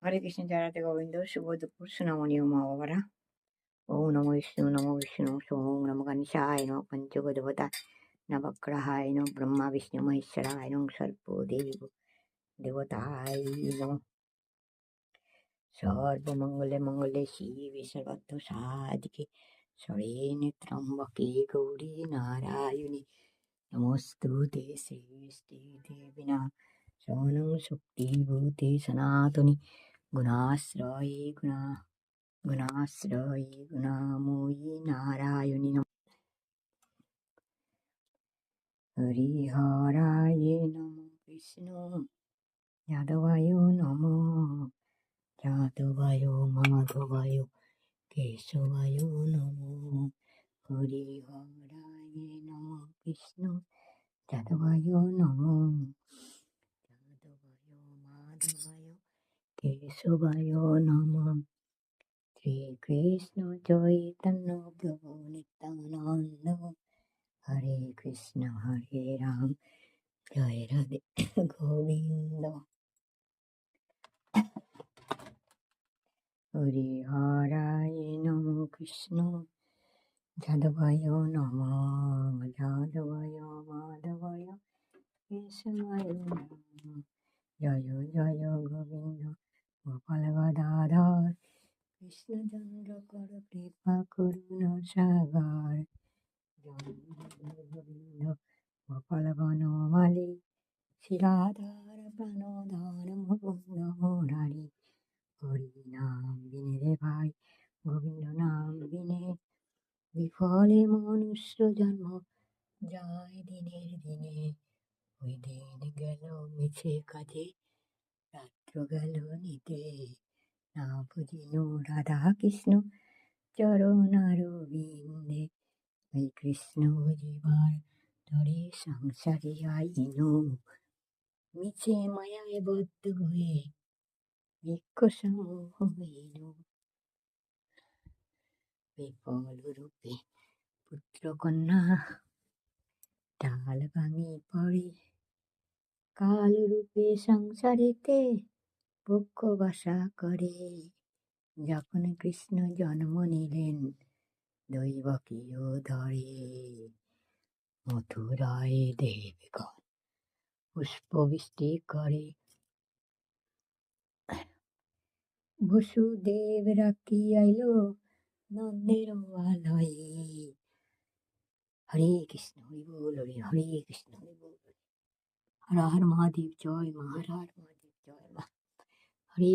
হরে কৃষ্ণ জয় রাধে গোবিন্দ শুভ দুপুর সোনামণি ও মা বাবারা। ওম নমো বিষ্ণু সোম নমো গণেশায় নমঃ পঞ্চগোদেবতা নবগ্রহায় নমঃ ব্রহ্মা বিষ্ণু মহেশ্বরায় নমঃ সর্বদেব দেবতায় নমঃ। সর্বমঙ্গলে মঙ্গলে শিবে সর্বার্থ সাধিকে শরণ্যে ত্র্যম্বকে গৌরী নারায়ণী নমস্তুতে শ্রীষ্ঠে দেবিনা শরণং শক্তিভূতে সনাতনী গুণাশ্রয়ে গুণাময়ী নারায়ণী হরিহরায় নম কৃষ্ণ যাদবায় নম যাদবায় মাধবায় কেশবায় নম। হরিহরায় নম কৃষ্ণ যাদবায় নম যাদবায় মাধবায় কেশবায় নম। শ্রীকৃষ্ণ চৈতন্য প্রভু নিত্যানন্দ হরে কৃষ্ণ হরে রাম জয় রাধে গোবিন্দ। হরিহরায় নম কৃষ্ণ যাদবায় নম যাদবায় মাধবায় কেশবায় নম। জয় জয় গোবিন্দ গোপাল গদাধর কৃষ্ণচন্দ্র কর কৃপা করুণ সাগর। জয় জয় গোবিন্দ গোপাল বনমালী শিরাধার প্রাণধর মুকুন্দ মুরারি। হরি নাম বিনে রে ভাই গোবিন্দ নাম বিনে বিফলে মনুষ্য জন্ম যায় দিনের দিনে। ওই দিন গেল মিছে কাজে রাত্র গেল নিতে না বুঝিল রাধা কৃষ্ণ চরণারবিন্দে। ওই কৃষ্ণ বুঝিবার তরে সংসারে আইন মিছে মায়ায় বদ্ধ হয়ে বৃক্ষ সম হইল। বিফল রূপে পুত্র কন্যা ডাল ভাঙি পড়ে কাল রূপে সংসারেতে পক্ষ বাসা করে। যখন কৃষ্ণ জন্ম নিলেন দৈবকীয় ধরে মথুরায় দেবগণ পুষ্পবৃষ্টি করে। বসুদেব রাখি আইল নন্দের আলয়ে। হরে কৃষ্ণ হরি বল হরে কৃষ্ণ হরি বল হর হর মহাদেব জয় মা হর হর মহাদেব জয় মা। হরে